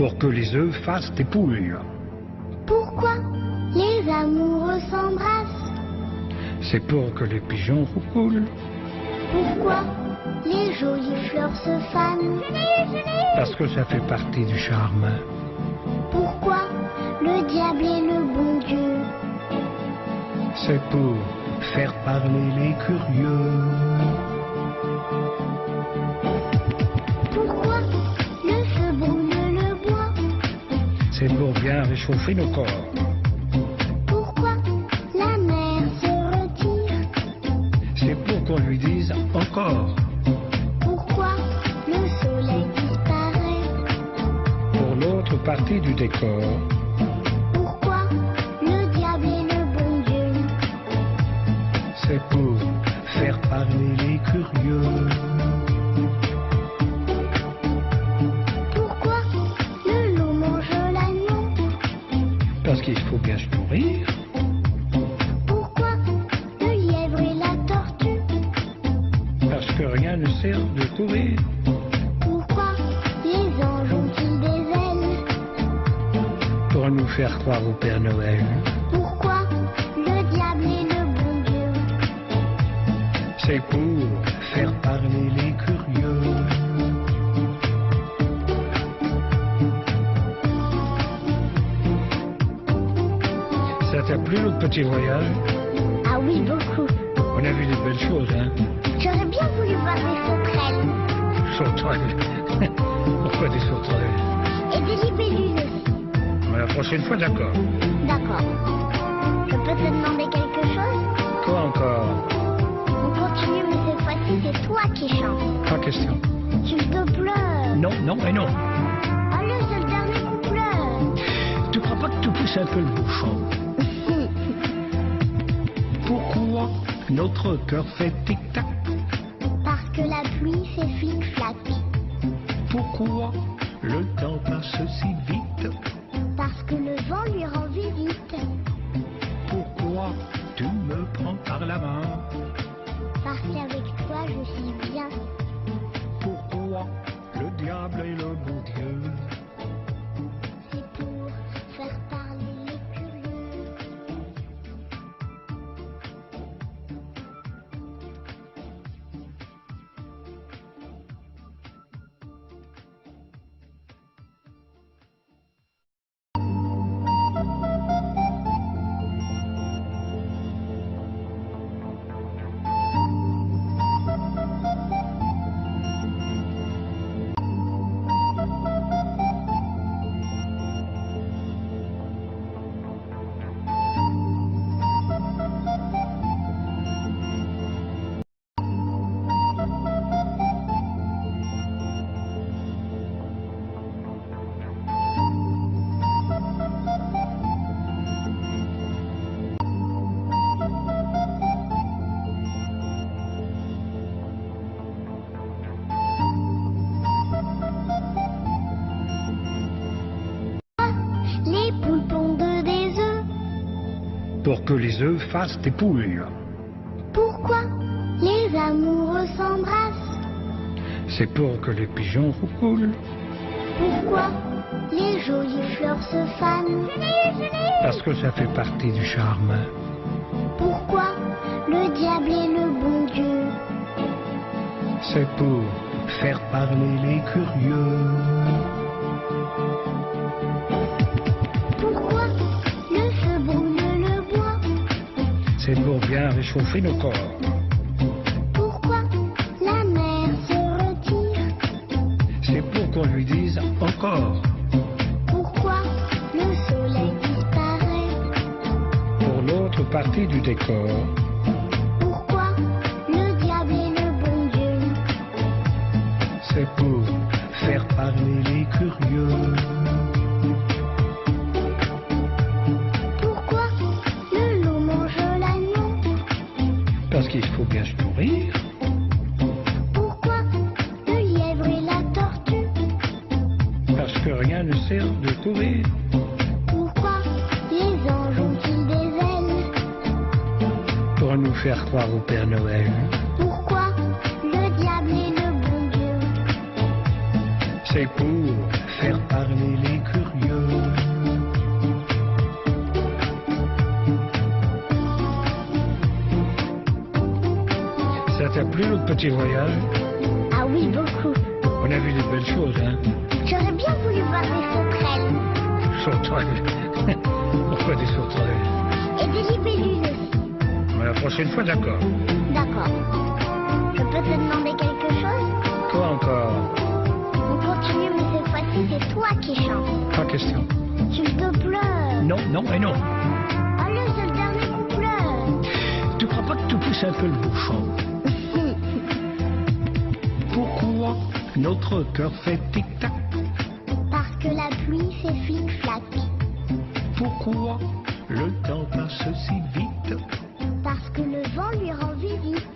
Pour que les œufs fassent des poules. Pourquoi les amoureux s'embrassent? C'est pour que les pigeons roucoulent. Pourquoi les jolies fleurs se fanent? Parce que ça fait partie du charme. Pourquoi le diable est le bon Dieu? C'est pour faire parler les curieux. Pourquoi le feu brûle le bois? C'est pour bien réchauffer nos corps. Pourquoi la mer se retire? C'est pour qu'on lui dise encore. Pourquoi le soleil disparaît? Pour l'autre partie du décor. Pourquoi le diable est le bon Dieu? C'est pour faire parler les curieux. Pourquoi le loup mange l'agneau? Parce qu'il faut bien se nourrir. Pourquoi le lièvre et la tortue? Parce que rien ne sert de courir. Pourquoi les anges ont-ils des ailes? Pour nous faire croire au Père Noël. Pourquoi le diable est le bon Dieu? C'est pour faire parler les curieux. Ça t'a plu notre petit voyage? Ah oui, beaucoup. On a vu des belles choses, hein? J'aurais bien voulu voir des sauterelles. Sauterelles. Pourquoi des sauterelles? Et des libellules aussi. Mais la prochaine fois, d'accord. D'accord. Je peux te demander quelque chose? Quoi encore? On continue, mais cette fois-ci, c'est toi qui chantes. Pas question. S'il te plaît. Non, non et non. Allez, c'est le dernier couplet. Tu crois pas que tu pousses un peu le bouchon? Pourquoi notre cœur fait tic-tac? Parce que la pluie fait flic-flac. Pourquoi le temps passe si vite? Parce que le vent lui rend visite. Pourquoi tu me prends par la main? Parce qu'avec toi, je suis bien. Pourquoi le diable est le bon Dieu? C'est pour faire parler les curieux. Les poules pondent des œufs. Pour que les œufs fassent des poules. Pourquoi les amoureux s'embrassent? C'est pour que les pigeons roucoulent. Pourquoi les jolies fleurs se fanent? Parce que ça fait partie du charme. Pourquoi le diable est le bon Dieu? C'est pour faire parler les curieux. Pourquoi le feu brûle le bois? C'est pour bien réchauffer nos corps. Pourquoi la mer se retire? C'est pour qu'on lui dise encore. Pourquoi le soleil disparaît? Pour l'autre partie du décor. Pourquoi le diable est le bon Dieu? C'est pour faire parler les curieux. Pourquoi le loup mange l'agneau? Parce qu'il faut bien se nourrir. Pourquoi le lièvre et la tortue? Parce que rien ne sert de courir. Pourquoi les anges ont-ils des ailes? Pour nous faire croire au Père Noël. Pourquoi le diable est le bon Dieu? C'est pour faire parler les t'a plu notre petit voyage? Ah oui, beaucoup. On a vu des belles choses, hein? J'aurais bien voulu voir des sauterelles. Sauterelles. Pourquoi des sauterelles? Et des libellules aussi. Mais la prochaine fois, d'accord. D'accord. Je peux te demander quelque chose? Quoi encore? On continue, mais cette fois-ci, c'est toi qui chantes. Pas question. S'il te plaît. Non, non et non. Allez, c'est le dernier couplet. Tu crois pas que tu pousses un peu le bouchon? Pourquoi notre cœur fait tic-tac? Parce que la pluie fait flic-flac. Pourquoi le temps passe si vite? Parce que le vent lui rend visite.